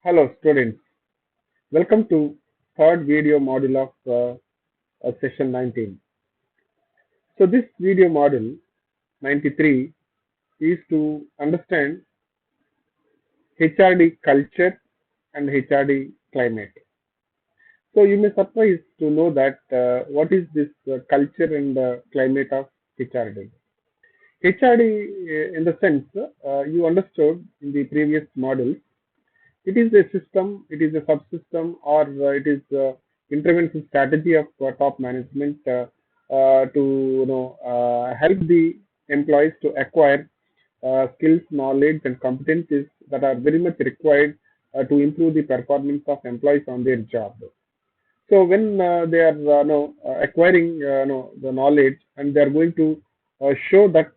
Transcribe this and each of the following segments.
Hello students, welcome to third video module of session 19. So this video module 93 is to understand HRD culture and HRD climate. So you may surprise to know that what is this culture and climate of HRD. HRD in the sense you understood in the previous module. It is a system, it is a subsystem, or it is intervention strategy of top management to help the employees to acquire skills, knowledge, and competencies that are very much required to improve the performance of employees on their job. So when they are acquiring the knowledge, and they are going to show that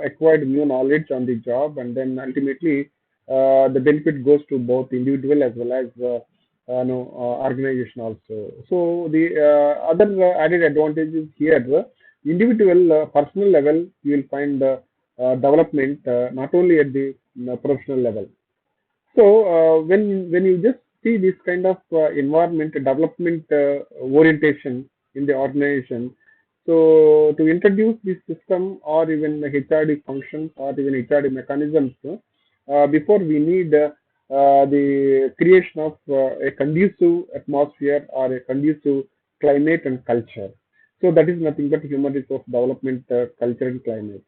acquired new knowledge on the job, and then ultimately the benefit goes to both individual as well as organization also. So the other added advantages here, individual personal level, you will find development not only at the professional level. So when you just see this kind of environment development orientation in the organization, so to introduce this system or even the HRD functions or even HRD mechanisms, before we need the creation of a conducive atmosphere or a conducive climate and culture. So that is nothing but human resource development, culture and climate.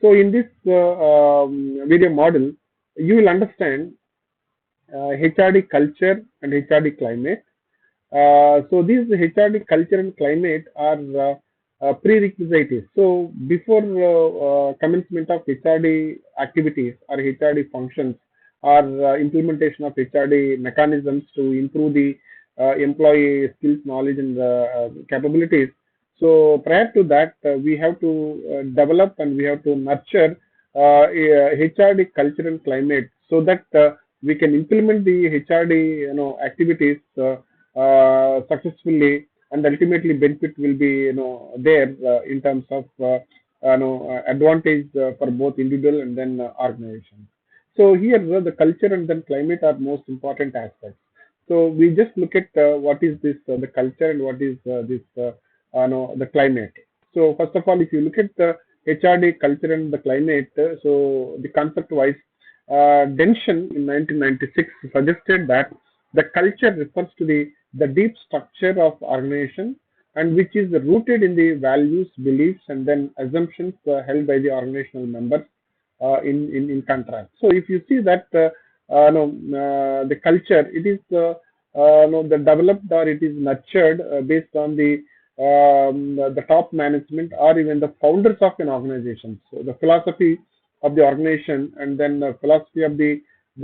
So in this video model, you will understand HRD culture and HRD climate. So these HRD culture and climate are prerequisites. So before commencement of HRD activities or HRD functions or implementation of HRD mechanisms to improve the employee skills, knowledge, and capabilities. So prior to that, we have to develop and we have to nurture HRD culture and climate so that we can implement the HRD activities successfully, and ultimately benefit will be there in terms of advantage for both individual and then organization. So here the culture and then climate are most important aspects. So we just look at what is this the culture and what is this the climate. So first of all, if you look at the HRD culture and the climate, so the concept wise, Denson in 1996 suggested that the culture refers to the deep structure of organization and which is rooted in the values, beliefs, and then assumptions held by the organizational members in contrast. So if you see that the culture, it is the developed or it is nurtured based on the top management or even the founders of an organization. So the philosophy of the organization and then the philosophy of the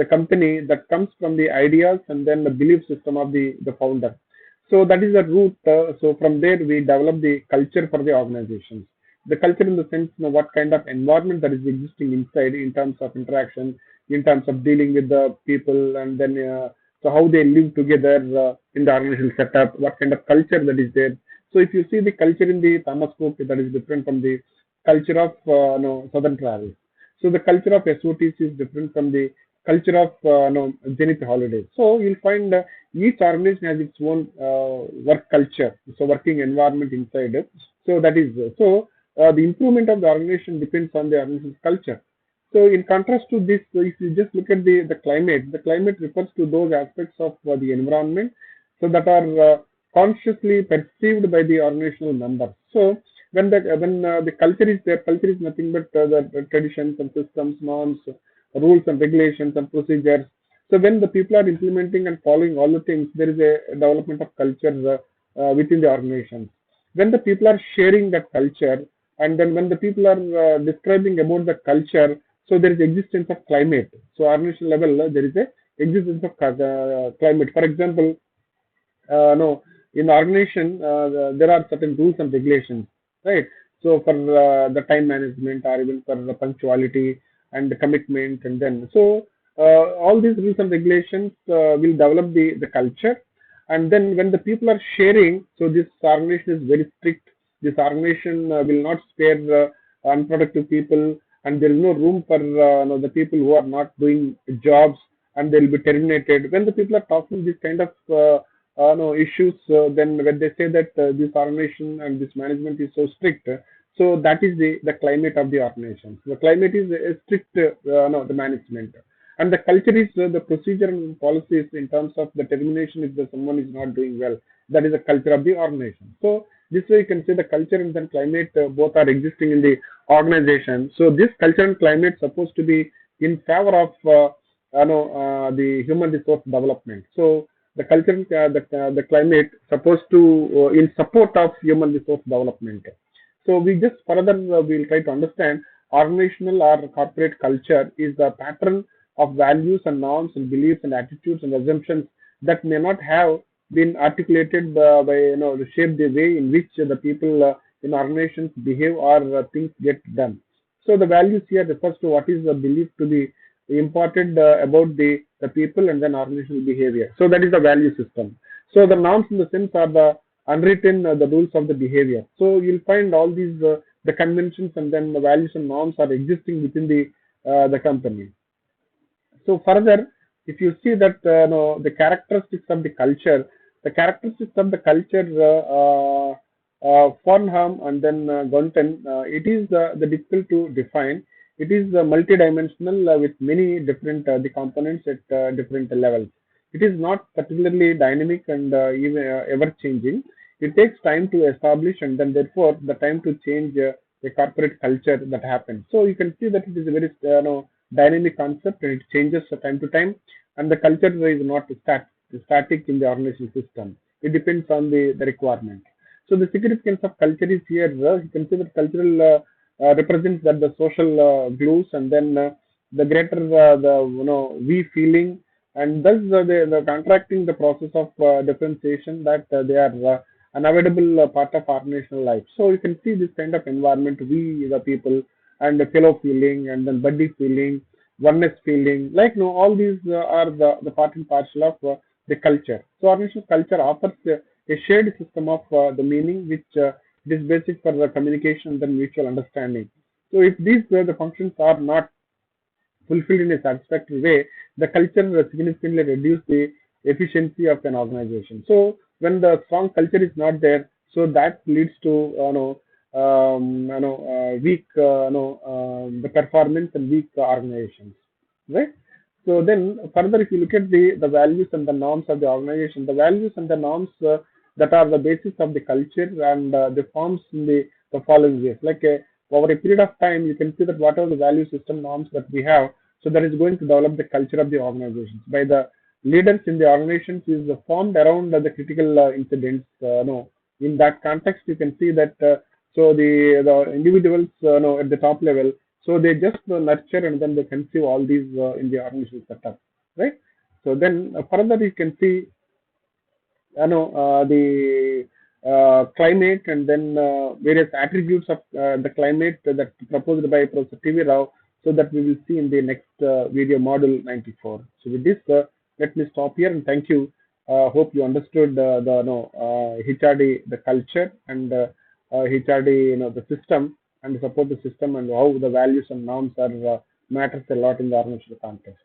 company that comes from the ideas and then the belief system of the founder. So that is the root. So from there we develop the culture for the organizations. The culture in the sense what kind of environment that is existing inside in terms of interaction, in terms of dealing with the people, and then so how they live together in the organizational setup, what kind of culture that is there. So if you see the culture in the Thomas Cook, that is different from the culture of Southern Travel. So the culture of SOTC is different from the culture of Zenith Holidays. So you'll find each organization has its own work culture, so working environment inside it. So that is the improvement of the organization depends on the organization's culture. So in contrast to this, so if you just look at the climate refers to those aspects of the environment so that are consciously perceived by the organizational members. So when the culture is there, culture is nothing but the traditions and systems, norms, rules and regulations and procedures. So when the people are implementing and following all the things, there is a development of culture within the organization. When the people are sharing that culture, and then when the people are describing about the culture, so there is existence of climate. So organizational level, there is a existence of climate. For example, no, in the organization, there are certain rules and regulations, right? So for the time management or even for the punctuality and the commitment, and then so all these rules and regulations will develop the culture. And then when the people are sharing, so this organization is very strict. This organization will not spare unproductive people, and there is no room for the people who are not doing jobs and they'll be terminated. When the people are talking this kind of no issues, then when they say that this organization and this management is so strict, so that is the climate of the organization. The climate is strict, no, the management. And the culture is the procedure and policies in terms of the termination if the someone is not doing well. That is the culture of the organization. So this way you can say the culture and then climate both are existing in the organization. So this culture and climate supposed to be in favor of the human resource development. So the culture and the climate supposed to in support of human resource development. So we just further we'll try to understand organizational or corporate culture is the pattern of values and norms and beliefs and attitudes and assumptions that may not have been articulated by to shape the way in which the people in organizations behave or things get done. So the values here refers to what is believed to be important about the people and then organizational behavior. So that is the value system. So the norms in the sense are the unwritten the rules of the behavior. So you'll find all these the conventions and then the values and norms are existing within the company. So further, if you see that the characteristics of the characteristics of the culture, Farnham and then Gunton, it is the difficult to define. It is multidimensional with many different the components at different levels. It is not particularly dynamic and even ever changing. It takes time to establish and then therefore the time to change a corporate culture that happens. So you can see that it is a very dynamic concept and it changes from time to time, and the culture is not static in the organizational system. It depends on the requirement. So the significance of culture is here. You can see that cultural represents that the social glues and then the greater the we feeling, and thus the contracting the process of differentiation that they are unavoidable part of organizational life. So you can see this kind of environment, we the people and the fellow feeling and then buddy feeling, oneness feeling, like no, all these are the part and parcel of the culture. So organizational culture offers a shared system of the meaning which is basic for the communication and the mutual understanding. So if these the functions are not fulfilled in a satisfactory way, the culture will significantly reduce the efficiency of an organization. So when the strong culture is not there, so that leads to weak the performance and weak organizations, right? So then further, if you look at the values and the norms of the organization, the values and the norms that are the basis of the culture and the forms in the following ways. Like over a period of time, you can see that whatever the value system norms that we have, so that is going to develop the culture of the organizations by the leaders in the organizations is formed around the critical incidents. No, in that context, you can see that so the individuals at the top level, so they just nurture and then they conceive all these in the organizational setup, right? So then further you can see the climate and then various attributes of the climate that proposed by Professor T.V. Rao, so that we will see in the next video module 94. So with this, let me stop here and thank you. Hope you understood the HRD, the culture, and HRD, the system and support the system and how the values and norms are matters a lot in the organizational context.